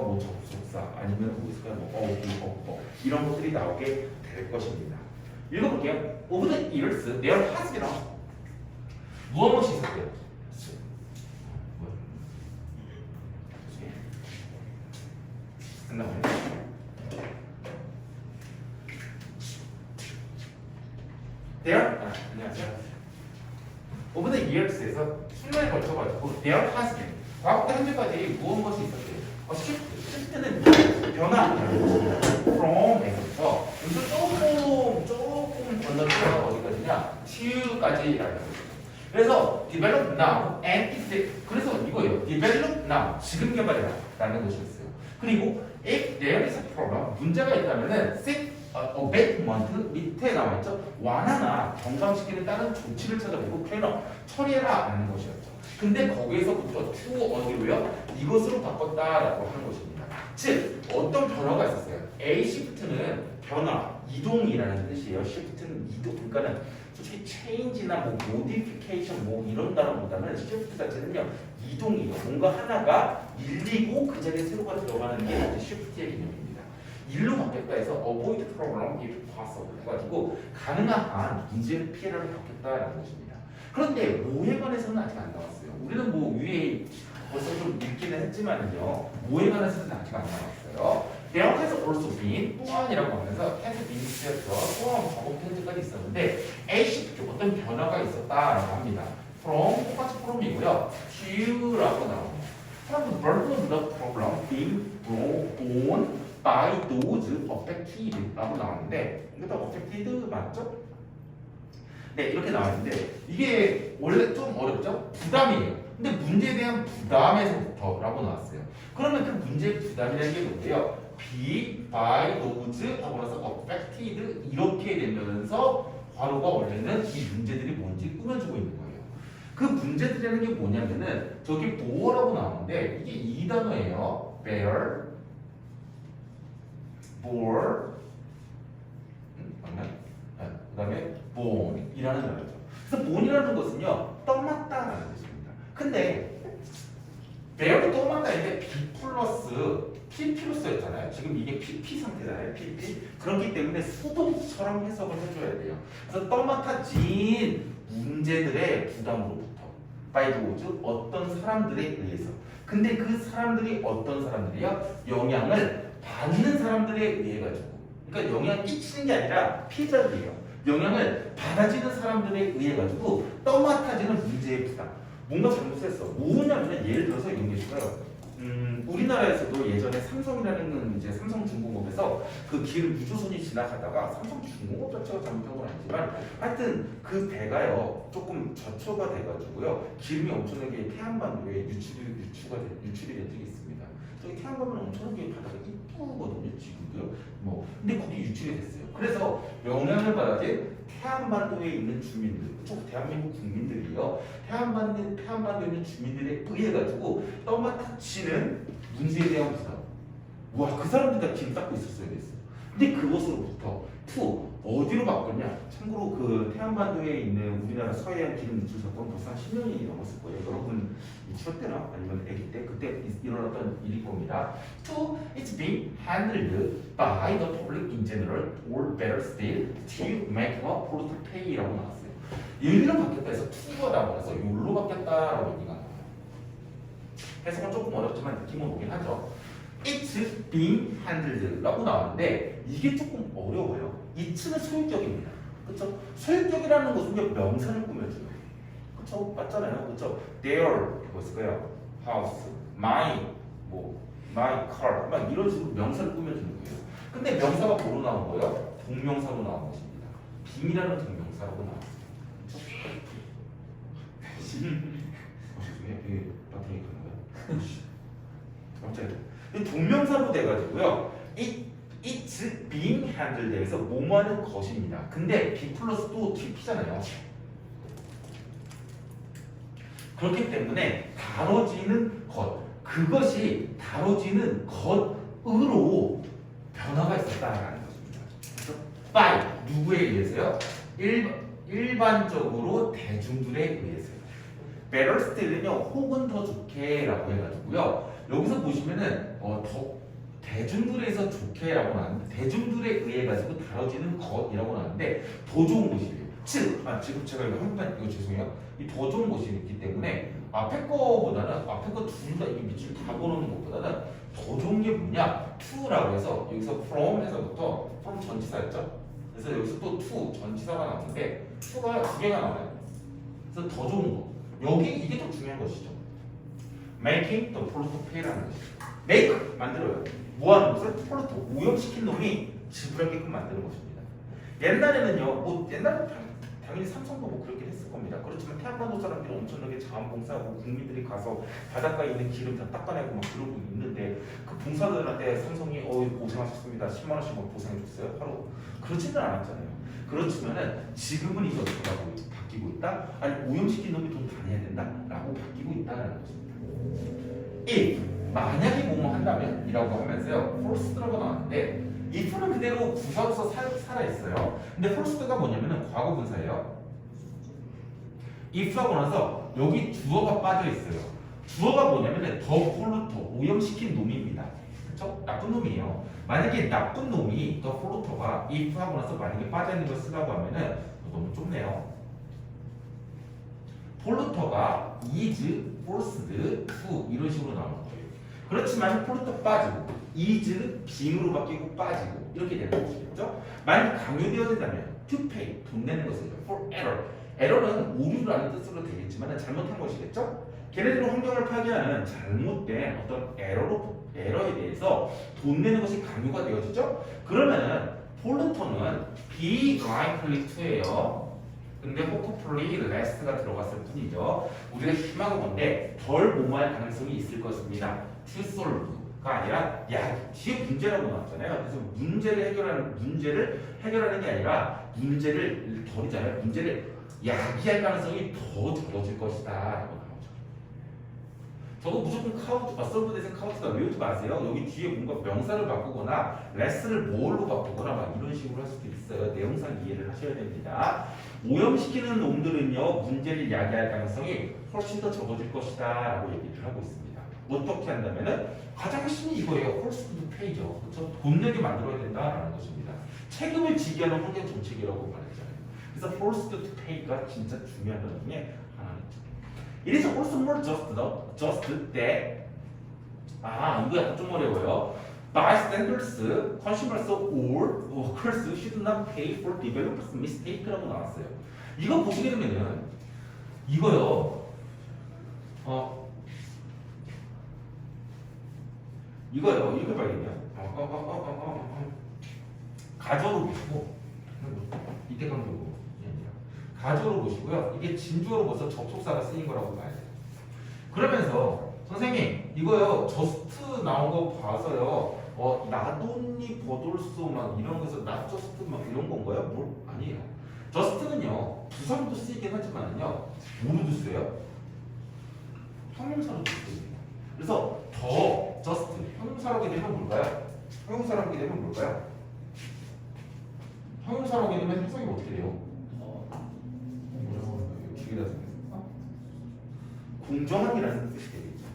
뭐 접속사 아니면 뭐 있을까요? 뭐 이런 것들이 나오게 될 것입니다. 읽어볼게요. Over the years, there has been 무엇이 있었대요? 끝나고요. 안녕하세요. Over the years에서 수년에 걸쳐가지고 there has been 과거부터 현재까지 무엇이 있었대요? shift는 변화 from에서 조금 건너뛰어서 어디까지냐? to까지라는 거죠. 그래서 develop now and is 그래서 이거예요. develop now 지금 개발해라라는 것이었어요. 그리고 if there is a problem 문제가 있다면은 seek abatement 밑에 나와있죠. 완화나 정상시키는 다른 조치를 찾아보고 플래너 처리해라라는 것이었죠. 근데 거기에서부터 to 어디로요? 이것으로 바꿨다라고 하는 것입니다. 즉 어떤 변화가 있었어요. A shift는 변화, 이동이라는 뜻이에요. shift는 이동, 그러니까는 솔직히 change나 뭐 modification 뭐 이런 단어보다는 shift 자체는요 이동이에요. 뭔가 하나가 밀리고 그 자리에 새로가 들어가는 게 shift의 개념입니다. 일로 바뀌었다 해서 avoid problem if possible 해가지고 가능한 한 문제를 피해라를 바뀌었다라는 것입니다. 그런데 뭐에 관해서는 아직 안 나왔어요. 우리는 뭐 위에 벌써 좀 읽기는 했지만요. 뭐에 관해서는 아직 안 나왔어요. There has also been 또한이라고 하면서 has been 있었어. 또한 과거 현재까지 있었는데 A shift 어떤 변화가 있었다라고 합니다. From 똑같이 from이고요. to라고 나옵니다. From the burden of the problem being borne by those affected라고 나왔는데 이것도 affected 맞죠? 네 이렇게 나왔는데 이게 원래 좀 어렵죠? 부담이에요. 근데 문제에 대한 부담에서부터라고 나왔어요. 그러면 그 문제의 부담이라는 게 뭔데요? be by those 하고 나서 affected 이렇게 되면서 괄호가 원래는 이 문제들이 뭔지 꾸며주고 있는 거예요. 그 문제들이라는 게 뭐냐면은 저기 뭐라고 나오는데 이게 이 단어예요. bear, bore, 그 다음에 bone이라는 단어죠. 그래서 bone이라는 것은요 떠맞다라는 뜻입니다. 근데 bear도 떠맞다인데 B 플러스 PP로 쓰였잖아요. 지금 이게 PP 상태잖아요. PP. 그렇기 때문에 수동처럼 해석을 해줘야 돼요. 그래서 떠맡아진 문제들의 부담으로부터 by those 어떤 사람들에 의해서. 근데 그 사람들이 어떤 사람들이요? 영향을 받는 사람들에 의해 가지고. 그러니까 영향을 끼치는 게 아니라 피해자들이에요. 영향을 받아지는 사람들에 의해 가지고 떠맡아지는 문제의 부담. 뭔가 잘못했어. 뭐냐면 예를 들어서 이런 게 있어요. 우리나라에서도 예전에 삼성이라는 이제 삼성중공업에서 그 길 우주선이 지나가다가 삼성중공업 자체가 잘못한 건 아니지만 하여튼 그 배가요 조금 저초가 돼가지고요 기름이 엄청나게 태안반도에 유출이 된 적이 있습니다. 저기 태안반도는 엄청나게 바다가 이쁘거든요 지금도요. 뭐 근데 거기 유출이 됐어요. 그래서 영향을 받아진 태안반도에 있는 주민들, 대한민국 국민들이요. 태안반도에 있는 주민들에 의해 가지고 떠맡아치는 문제에 대한 부담. 와, 그 사람들 다 기름 닦고 있었어야 됐어. 근데 그것으로부터 어디로 바꿨냐? 참고로 그 태안반도에 있는 우리나라 서해안 기름 유출 사건 벌써 한 10년이 넘었을 거예요. 여러분 유치원 때나 아니면 아기 때 그때 일어났던 일일 겁니다. To it's being handled by the public in general or better still to make a product pay라고 나왔어요. 여기로 바뀌었다 해서 to가 나와서 여기로 바뀌었다라고 얘기가 나와요. 해석은 조금 어렵지만 느낌은 오긴 하죠. It's being handled라고 나왔는데 이게 조금 어려워요. it는 소유격입니다. 그렇죠? 소유격이라는 것은 명사를 꾸며줘요. 그렇죠? 맞잖아요. 그렇죠? Their 뭐였을까요? House, my car 막 이런 식으로 명사를 꾸며주는 거예요. 근데 명사가 뭐로 나온 거예요? 동명사로 나온 것입니다. being이라는 동명사라고 나왔어요. 이게 배터리 그런가요? 갑자기 동명사로 돼가지고요. It's being handled에서 뭐뭐하는 것입니다. 근데 be 플러스 또 TP잖아요. 그렇기 때문에 다뤄지는 것, 그것이 다뤄지는 것으로 변화가 있었다라는 것입니다. 그래서 by 누구에 의해서요? 일반적으로 대중들에 의해서요. better still은요, 혹은 더 좋게라고 해가지고요. 여기서 보시면은 더 대중들에서 좋게라고 나왔는데 대중들에 의해 가지고 다뤄지는 것이라고 나왔는데 더 좋은 곳이에요. 지금 제가 이거 한번 이거 죄송해요. 이 더 좋은 곳이 있기 때문에 앞에 거보다는 앞에 거 둘 다 이 밑줄 다 보는 것보다는 더 좋은 게 뭐냐? to라고 해서 여기서 from 해서부터 from 전치사였죠. 그래서 여기서 또 to 전치사가 나오는데 to가 두 개가 나와요. 그래서 더 좋은 거. 여기 이게 더 중요한 것이죠. making the polluter pay라는 것이죠. make 만들어요. 뭐 하는 것을? polluter 오염시킨 놈이 지불하게끔 만드는 것입니다. 옛날에는요, 뭐 옛날에 당연히 삼성도 뭐 그렇게 했을 겁니다. 그렇지만 태안반도 사람들이 엄청나게 자원봉사하고 국민들이 가서 바닷가에 있는 기름 다 닦아내고 막 그러고 있는데 그 봉사들한테 삼성이 고생하셨습니다. 10만 원씩 막 보상해줬어요. 하루 그렇지는 않았잖아요. 그렇지만은 지금은 이제 어떻게 바뀌고 있다? 아니 오염시킨 놈이 돈 다 내야 된다라고 바뀌고 있다는 것입니다. 1. 만약에 뭐뭐 한다면 이라고 하면서요. forced라고 나왔는데 if는 그대로 부사로서 살아있어요. 근데 forced가 뭐냐면은 과거 분사예요. if하고 나서 여기 주어가 빠져있어요. 주어가 뭐냐면은 더 polluter 오염시킨 놈입니다. 그쵸? 나쁜 놈이에요. 만약에 나쁜 놈이 더 polluter가 if하고 나서 만약에 빠져있는 걸 쓰라고 하면은 너무 좁네요. polluter가 is forced to 이런 식으로 나오는 거예요. 그렇지만 polluter 빠지고 is 빙으로 바뀌고 빠지고 이렇게 되는 것이겠죠. 만약 강요되어진다면 to pay 돈 내는 것이죠. for error 에러는 오류라는 뜻으로 되겠지만 잘못한 것이겠죠. 걔네들은 환경을 파괴하는 잘못된 어떤 에러에 대해서 돈 내는 것이 강요가 되어지죠. 그러면은 polluter는 be likely to예요. 근데 hopefully less가 들어갔을 뿐이죠. 우리가 희망은 건데 덜 모호할 가능성이 있을 것입니다. to solve가 아니라 뒤에 문제라고 나왔잖아요. 그래서 문제를 해결하는 게 아니라 문제를 덜이잖아요. 문제를 야기할 가능성이 더 적어질 것이다 라고 나오죠. 저거 무조건 solve 대신 카운트다 외우지 마세요. 여기 뒤에 뭔가 명사를 바꾸거나 less를 뭘로 바꾸거나 막 이런 식으로 할 수도 있어요. 내용상 이해를 하셔야 됩니다. 오염시키는 놈들은요 문제를 야기할 가능성이 훨씬 더 적어질 것이다 라고 얘기를 하고 있습니다. 어떻게 한다면은 가장 핵심이 이거예요. forced to pay죠. 그렇죠? 돈 내게 만들어야 된다라는 것입니다. 책임을 지게 하는 환경 정책이라고 말했잖아요. 그래서 forced to pay가 진짜 중요한 것 중에 하나죠. It is also more just that 이거 약간 좀 어려워요. Bystanders, consumers, or workers should not pay for developers' mistake라고 나왔어요. 이거 보시게 되면은 이거요. 이거요. 이렇게 봐야겠네요. 가조로 보시고 이때 강조고 가조로 보시고요. 이게 진주어로 벌써 접속사가 쓰인 거라고 봐야 돼요. 그러면서 선생님 이거요. 저스트 나온 거 봐서요. 나돈니 버돌소 막 이런 거에서 나 저스트 막 이런 건가요? 뭘? 아니에요. 저스트는요. 부사로도 쓰이긴 하지만요. 뭐로도 써요? 형용사로도 쓰입니다. 그래서 더 저스트 형용사로 하게 되면 뭘까요? 형용사로 하게 되면 뭘까요? 형용사로 하게 되면 해석이 어떻게 돼요? 길다 생겼어. 공정함이라는 뜻이 되겠죠.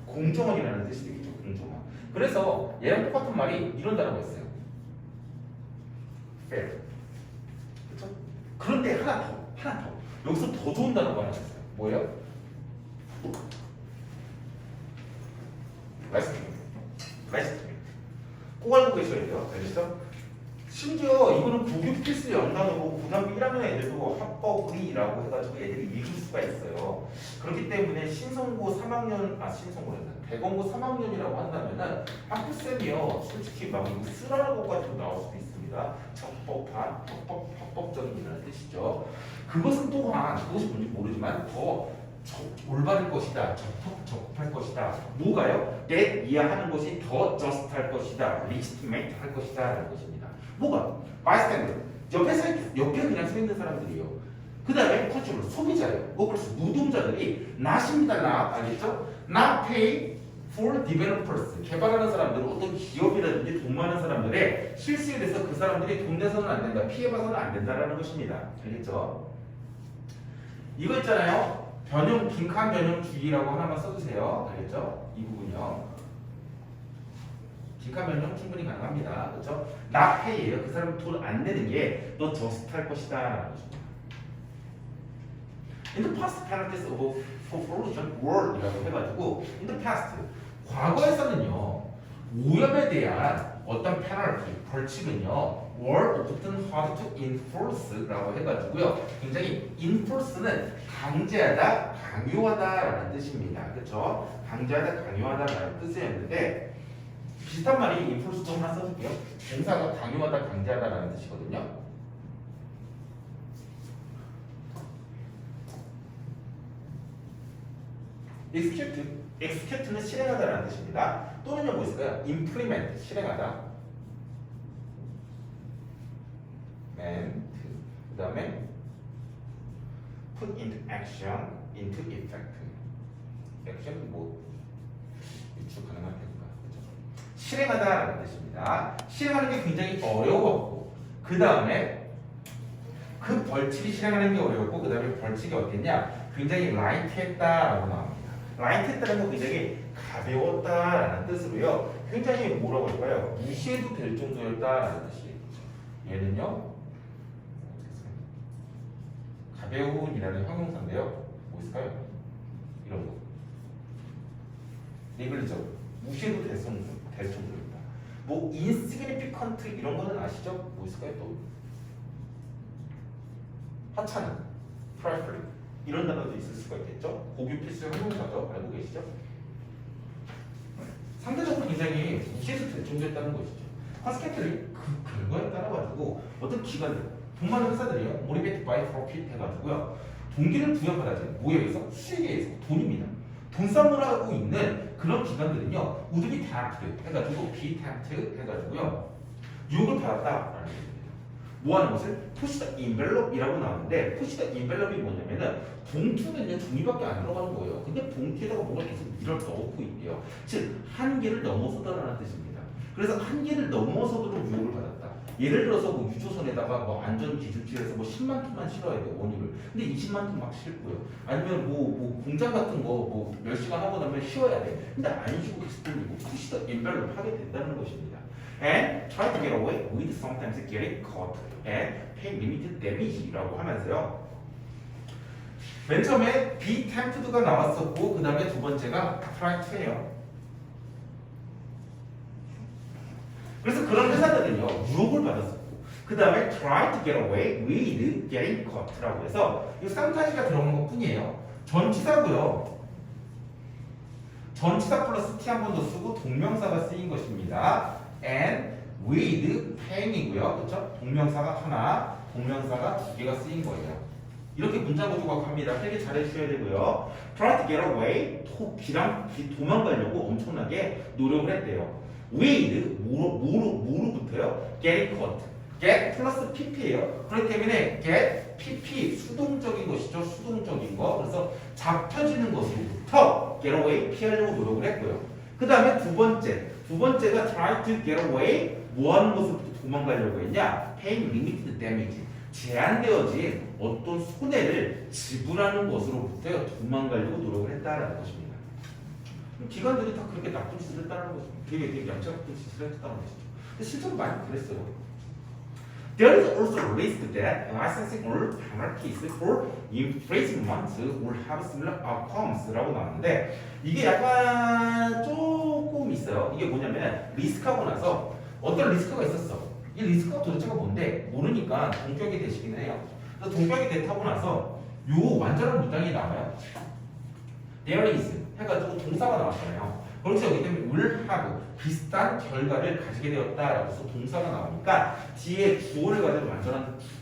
공정함이라는 뜻이 되겠죠. 공정함. 그래서 얘랑 똑같은 말이 이런 단어가 있어요. fair. 그렇죠? 그런데 하나 더. 여기서 더 좋은 단어가 하나 있어요. 뭐예요? 레스트. 꼭 알고 계셔야 돼요. 알겠죠? 심지어 이거는 고교 필수 연산으로 고등학교 1학년 애들도 합법이라고 해가지고 애들이 읽을 수가 있어요. 그렇기 때문에 신성고 3학년, 대검고 3학년이라고 한다면은 학부쌤이요. 솔직히 막 이거 쓰라는 것까지도 나올 수도 있습니다. 적법한, 합법적인이라는 뜻이죠. 그것은 또한 그것이 뭔지 모르지만 더 올바른 것이다, 적합할 것이다. 뭐가요? 내 이해하는 것이 더 just할 것이다, legitimate 할 것이다 라는 것입니다. 뭐가? bystander 옆에 그냥 서 있는 사람들이에요. 그 다음에 consumer 소비자예요. 그래서 노동자들이 not입니다. not 알겠죠? not pay for developers 개발하는 사람들 어떤 기업이라든지 돈 많은 사람들의 실수에 대해서 그 사람들이 돈 내서는 안 된다, 피해봐서는 안 된다라는 것입니다. 알겠죠? 이거 있잖아요. 빈칸 변형주의라고 하나만 써주세요. 알겠죠? 이 부분이요. 기가 변형 충분히 가능합니다. 그렇죠? not pay예요. 그 사람 돈 안 내는 게 너 저스트할 것이다 라는 거죠. In the past penalties of corruption were 이라고 해가지고 in the past 과거에서는요 오염에 대한 어떤 페널티 벌칙은요 were often hard to enforce라고 해가지고요 굉장히 enforce는 강제하다 강요하다라는 뜻입니다. 그렇죠? 강제하다 강요하다라는 뜻이었는데 비슷한 말이 enforce도 하나 써줄게요. 동사가 강요하다 강제하다라는 뜻이거든요. execute는 실행하다라는 뜻입니다. 또는요 뭐 있을까요? implement 실행하다. 그 다음에 put into action, into effect. action 뭐 유추 가능할 테니까 그렇죠? 실행하다라는 뜻입니다. 실행하는 게 굉장히 어려웠고 그 다음에 그 벌칙이 실행하는 게 어려웠고 그 다음에 벌칙이 어땠냐? 굉장히 라이트했다라고 나옵니다. 라이트했다는 건 굉장히 가벼웠다라는 뜻으로요. 굉장히 뭐라고 할까요? 무시해도 될 정도였다라는 뜻이에요. 얘는요. 가벼운이라는 형용사인데요. 뭐 있을까요? 이런 거. 네글리저. 무시해도 될 정도였다. 뭐 insignificant 이런 거는 아시죠? 뭐 있을까요? 또 하찮은, trifling 이런 단어도 있을 수가 있겠죠? 고유 필수 형용사죠. 알고 계시죠? 상대적으로 굉장히 무시해도 될 정도였다는 것이죠. 컨스케이트를 그 결과에 따라가지고 어떤 기관들, 돈 많은 회사들이요, motivated by profit 해가지고요, 동기를 부여받아야지. 뭐에서? 수익에 의해서 돈입니다. 돈 싸움을 하고 있는 그런 기관들은요, would be tempted 해가지고 be tempted 해가지고요, 유혹을 받았다라는 겁니다. 뭐 하는 것을? push the envelope이라고 나오는데 push the envelope이 뭐냐면은 봉투는요 종이밖에 안 들어가는 거예요. 근데 봉투에다가 뭔가 계속 밀어 넣고 있대요. 즉 한계를 넘어서다라는 뜻입니다. 그래서 한계를 넘어서도록 유혹을 받았다. 예를 들어서 뭐 유조선에다가 뭐 안전 기준치에서 뭐 10만 톤만 실어야 돼요 원유를. 근데 20만 톤 막 싣고요. 아니면 뭐 공장 같은 거 뭐 몇 시간 하고 나면 쉬어야 돼. 근데 안 쉬고 계속 돌리고 push the envelope 하게 된다는 것입니다. And try to get away with sometimes getting caught and pay limited damage라고 하면서요. 맨 처음에 be tempted가 나왔었고 그 다음에 두 번째가 try to예요. 그래서 그런 회사들은요 유혹을 받았었고 그 다음에 try to get away with getting caught라고 해서 이 쌍타지가 들어간 것 뿐이에요. 전치사고요. 전치사 플러스 t 한 번 더 쓰고 동명사가 쓰인 것입니다. and with paying이고요. 그렇죠? 동명사가 하나, 동명사가 두 개가 쓰인 거예요. 이렇게 문장 구조가 갑니다. 되게 잘해주셔야 되고요. try to get away, 도망가려고 엄청나게 노력을 했대요. with, 뭐로부터요? get caught. get 플러스 pp예요. 그렇기 때문에 get, pp, 수동적인 것이죠. 수동적인 거. 그래서 잡혀지는 것으로부터 get away, 피하려고 노력을 했고요. 그 다음에 두 번째가 try to get away, 뭐 하는 것으로부터 도망가려고 했냐? paying limited damage. 제한되어진 어떤 손해를 지불하는 것으로부터 도망가려고 노력을 했다라는 것입니다. 기관들이 다 그렇게 나쁜 짓을 했다는 것입니다. 되게 양치 같은 짓을 했다는 것이죠. 근데 실제로 많이 그랬어요. There is also a risk that licensing or penalties for infringement will have similar outcomes라고 나왔는데 이게 약간 조금 있어요. 이게 뭐냐면 리스크하고 나서 어떤 리스크가 있었어. 이 리스크가 도대체가 뭔데 모르니까 동격이 되시긴 해요. 그래서 동격이 됐다고 나서 요 완전한 문장이 나와요. There is 해가지고 동사가 나왔잖아요. 그렇죠. 여기 때문에 will have 비슷한 결과를 가지게 되었다라고 해서 동사가 나오니까 뒤에 주어를 가지고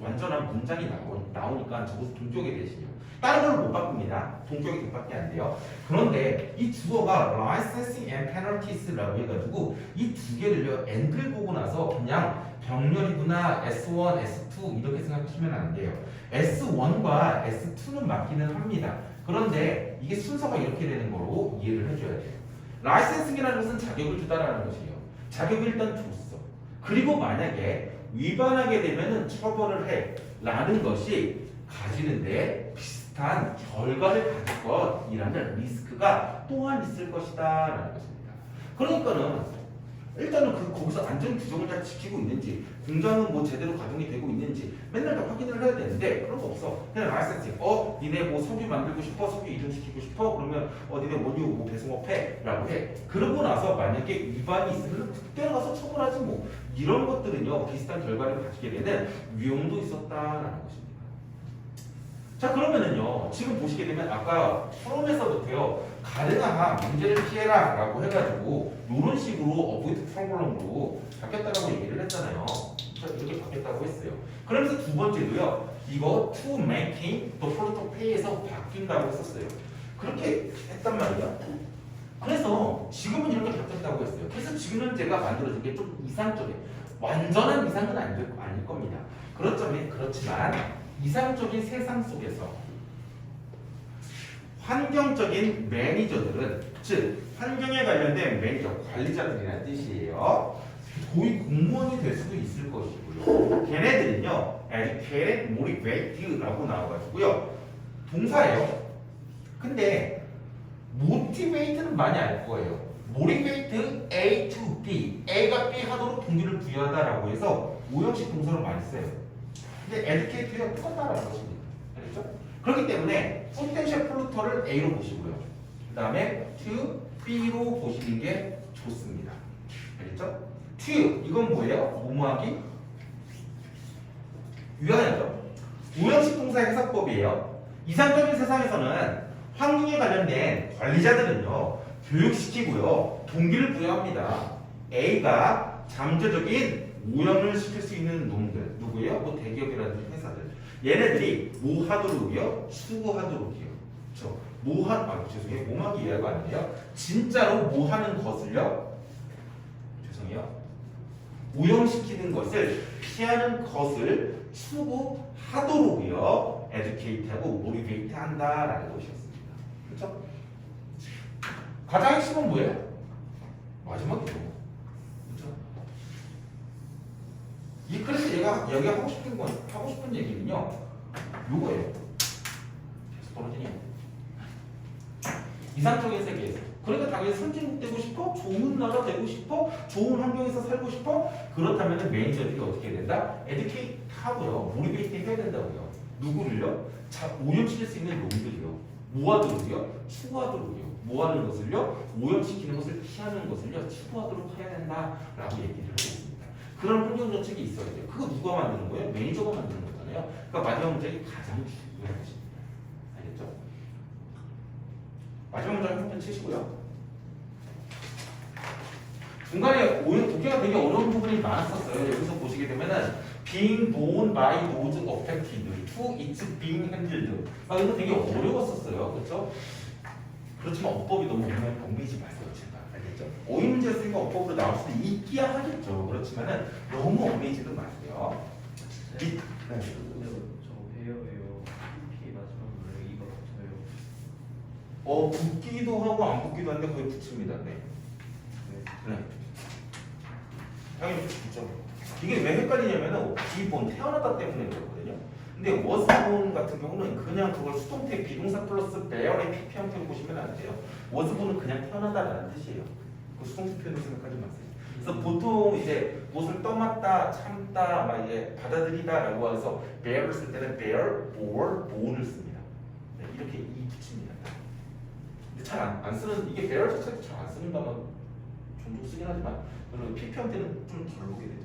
완전한 문장이 나오니까 저것도 동격이 되시죠. 다른 걸 못 바꿉니다. 동격이 밖에 안 돼요. 그런데 이 주어가 licensing and penalties라고 해가지고 이 두 개를요 and를 보고 나서 그냥 병렬이구나 S1, S2 이렇게 생각하시면 안 돼요. S1과 S2는 맞기는 합니다. 그런데 이게 순서가 이렇게 되는 거로 이해를 해줘야 돼요. 라이센싱이라는 것은 자격을 주다라는 것이에요. 자격을 일단 줬어. 그리고 만약에 위반하게 되면은 처벌을 해 라는 것이 가지는데 비슷한 비슷한 결과를 가질 것이라는 리스크가 또한 있을 것이다 라는 것입니다. 그러니까는 일단은 거기서 안전 규정을 잘 지키고 있는지, 공장은 뭐 제대로 가동이 되고 있는지 맨날 다 확인을 해야 되는데 그런 거 없어. 그냥 라이센싱. 니네 뭐 석유 만들고 싶어, 석유 이동시키고 싶어, 그러면 니네 원유 뭐 배송업 해라고 해. 그러고 나서 만약에 위반이 있으면 그때 가서 처벌하지 뭐. 이런 것들은요 비슷한 결과를 가지게 되는 위험도 있었다라는 것입니다. 자, 그러면은요 지금 보시게 되면 아까 프롬에서부터요 가능한 문제를 피해라 라고 해가지고 이런 식으로 어보이드 프로그램으로 바뀌었다라고 얘기를 했잖아요. 자, 이렇게 바뀌었다고 했어요. 그러면서 두 번째도요 이거 to making the protocol pay에서 바뀐다고 했었어요. 그렇게 했단 말이야. 그래서 지금은 이렇게 바뀌었다고 했어요. 그래서 지금은 제가 만들어준 게 좀 이상적인, 완전한 이상은 아닐 겁니다. 그렇지만 이상적인 세상 속에서 환경적인 매니저들은, 즉 환경에 관련된 매니저, 관리자들이라는 뜻이에요. 고위 공무원이 될 수도 있을 것이고요. 걔네들은요 educated, motivated라고 나와가지고요 동사예요. 근데 motivate는 많이 알 거예요. motivate A to B, A가 B 하도록 동기를 부여하다라고 해서 오형식 동사로 많이 써요. 근데 educate가 똑같다라는 것입니다. 알겠죠? 그렇기 때문에 potential polluter를 A로 보시고요. 그 다음에 to B로 보시는 게 좋습니다. 알겠죠? to 이건 뭐예요? 뭐뭐하기? 유한하죠. 오형식 동사 해석법이에요. 이상적인 세상에서는 환경에 관련된 관리자들은요 교육시키고요 동기를 부여합니다. A가 잠재적인 오염을 시킬 수 있는 놈들 누구예요? 뭐 대기업이라든지 회사들. 얘네들이 뭐 하도록이요? 추구하도록이요. 그렇죠? 죄송해요. 뭐하기 이해가 안 돼요. 진짜로 뭐 하는 것을요? 죄송해요. 오염시키는 것을 피하는 것을 추구하도록이요. educate하고 motivate 한다라는 것이었습니다. 그렇죠? 가장 핵심은 뭐예요? 마지막이죠. 그렇죠? 그래서 여기가 하고 싶은 얘기는요, 요거예요. 계속 떨어지냐? 이상적인 세계에서. 그러니까 당연히 선진국 되고 싶어? 좋은 나라 되고 싶어? 좋은 환경에서 살고 싶어? 그렇다면 매니저들이 어떻게 된다? 에듀케이트 하고요. 모티베이트 해야 된다고요. 누구를요? 오염시킬 수 있는 놈들이요. 뭐하도록이요? 추구하도록이요. 뭐하는 것을요? 오염시키는 것을 피하는 것을요. 추구하도록 해야 된다라고 얘기를 하고 있습니다. 그런 환경 정책이 있어야 돼요. 그거 누가 만드는 거예요? 매니저가 만드는 거잖아요. 그러니까 마지막 문장이 가장 중요한 것입니다. 알겠죠? 마지막 문장 한번 치시고요. 중간에 독해가 되게 어려운 부분이 많았었어요. 여기서 보시게 되면은 being born by those affected to its being handled. 이거 되게 어려웠었어요. 그렇죠? 그렇지만 어법이 너무 얽매이지 마세요. 제가 알겠죠? 어휘 문제였으니까 어법으로 나올 수도 있기야 하겠죠. 그렇지만은 너무 얽매이지도 마세요. 네. 저 배워요. P 마지막 문에 이거 붙어요. 붙기도 하고 안 붙기도 하는데 거의 붙습니다. 네. 네. 당연히 붙죠. 이게 왜 헷갈리냐면은 기본 태어나다 때문에 그렇거든요. 근데 was born 같은 경우는 그냥 그걸 수동태 비동사 플러스 bear의 PP 형태로 보시면 안 돼요. was born은 그냥 태어나다라는 뜻이에요. 그 수동태 표현을 생각하지 마세요. 그래서 보통 이제 무엇을 떠맡다, 참다, 막 이제 받아들이다라고 해서 bear을 쓸 때는 bear, bore, born을 씁니다. 네, 이렇게 이 붙입니다. 근데 잘 안 쓰는, 이게 bear 자체도 잘 안 쓰는 거만 종종 쓰긴 하지만 PP 형태는 좀 덜 보게 되죠.